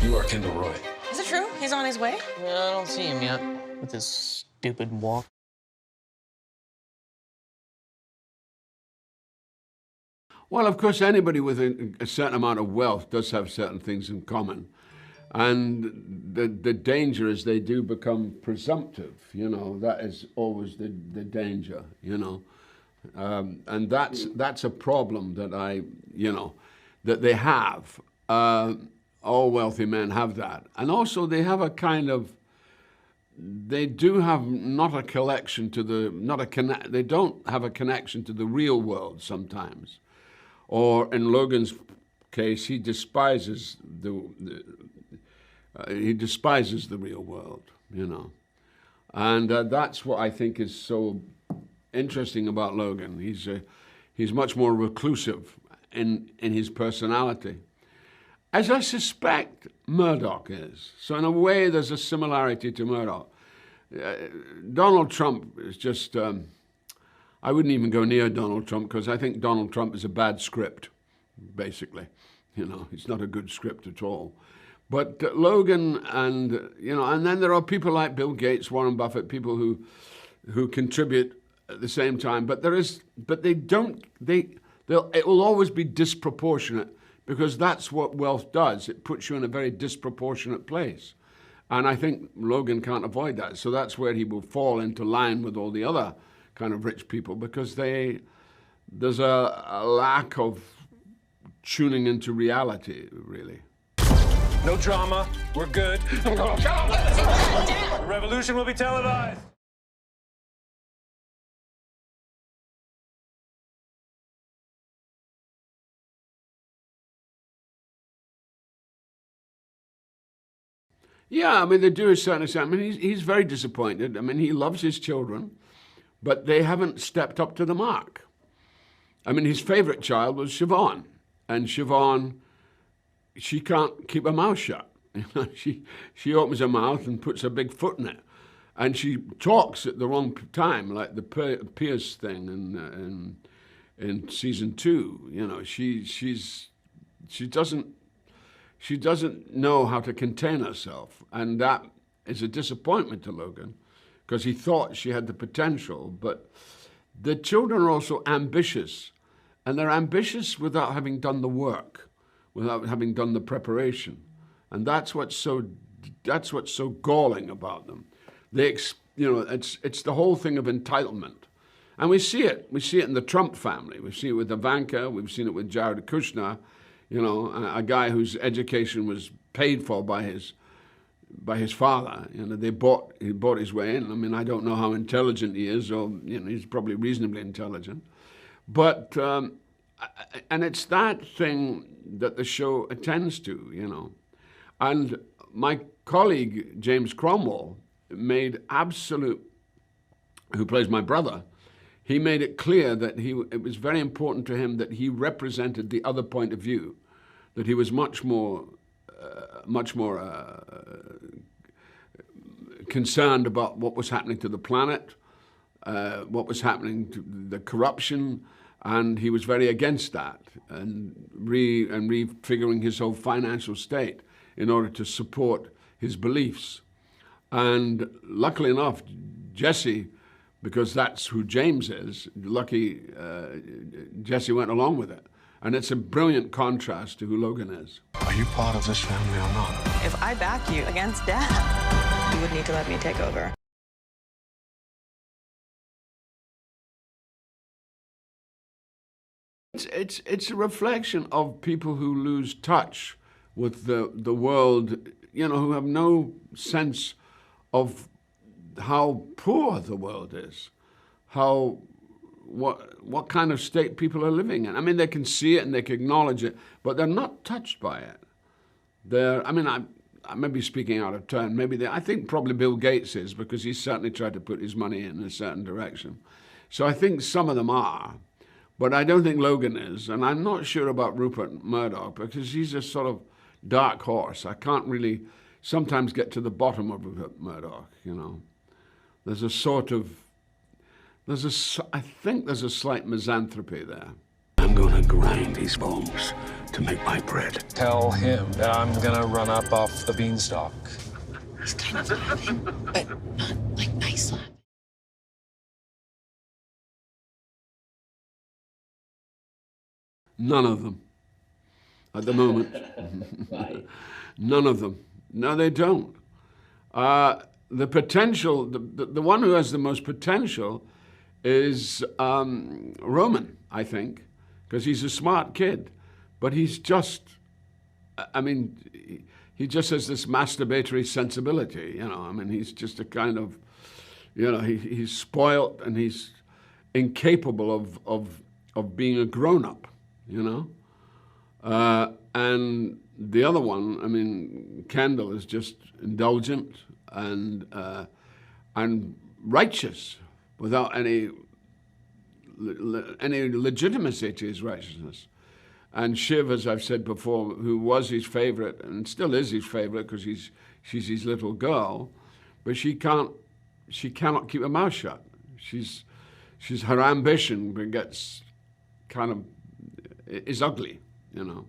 You are Kendall Roy. Is it true? He's on his way? I don't see him yet, with his stupid walk. Well, of course, anybody with a certain amount of wealth does have certain things in common. And the danger is they do become presumptive, you know. That is always the danger, you know. And that's a problem that that they have. All wealthy men have that. And also they have a kind of, they do have not a connection to the, they don't have a connection to the real world sometimes. Or in Logan's case, he despises the real world, you know. And that's what I think is so interesting about Logan. He's much more reclusive in his personality, as I suspect Murdoch is. So in a way, there's a similarity to Murdoch. Donald Trump is just, I wouldn't even go near Donald Trump because I think Donald Trump is a bad script, basically. You know, it's not a good script at all. But Logan and, you know, and then there are people like Bill Gates, Warren Buffett, people who contribute at the same time. But it will always be disproportionate because that's what wealth does. It puts you in a very disproportionate place. And I think Logan can't avoid that. So that's where he will fall into line with all the other kind of rich people because there's a lack of tuning into reality, really. No drama. We're good. The revolution will be televised. Yeah, I mean, they do a certain extent. I mean, he's very disappointed. I mean, he loves his children, but they haven't stepped up to the mark. I mean, his favorite child was Siobhan, and Siobhan, she can't keep her mouth shut. She opens her mouth and puts her big foot in it, and she talks at the wrong time, like the Pierce thing in season 2. You know, she doesn't know how to contain herself, and that is a disappointment to Logan because he thought she had the potential. But the children are also ambitious, and they're ambitious without having done the work, without having done the preparation, and that's what's so galling about them. It's the whole thing of entitlement, and we see it in the Trump family. We see it with Ivanka. We've seen it with Jared Kushner. You know, a guy whose education was paid for by his father. You know, he bought his way in. I mean, I don't know how intelligent he is, or you know, he's probably reasonably intelligent. But and it's that thing that the show attends to, you know. And my colleague James Cromwell made absolute, who plays my brother. He made it clear that it was very important to him that he represented the other point of view, that he was much more concerned about what was happening to the planet, what was happening to the corruption, and he was very against that, and refiguring his whole financial state in order to support his beliefs. And luckily enough, Jesse, because that's who James is, Jesse went along with it. And it's a brilliant contrast to who Logan is. Are you part of this family or not? If I back you against Dad, you would need to let me take over. It's a reflection of people who lose touch with the world, you know, who have no sense of how poor the world is, what kind of state people are living in. I mean, they can see it and they can acknowledge it, but they're not touched by it. I may be speaking out of turn. I think probably Bill Gates is, because he's certainly tried to put his money in a certain direction. So I think some of them are, but I don't think Logan is, and I'm not sure about Rupert Murdoch because he's a sort of dark horse. I can't really sometimes get to the bottom of Rupert Murdoch, you know. There's a sort of, I think there's a slight misanthropy there. I'm gonna grind these bones to make my bread. Tell him that I'm gonna run up off the beanstalk. He's kind of laughing, but not like nice laughing. None of them. At the moment. None of them. No, they don't. The potential, the one who has the most potential is Roman, I think, because he's a smart kid. But he's just, I mean, he just has this masturbatory sensibility, you know. I mean, he's just a kind of, you know, he's spoilt and he's incapable of being a grown-up, you know. And the other one, I mean, Kendall is just indulgent and righteous without any legitimacy to his righteousness. And Shiv, as I've said before, who was his favorite and still is his favorite because she's his little girl, but she cannot keep her mouth shut. She's her ambition gets kind of is ugly, you know.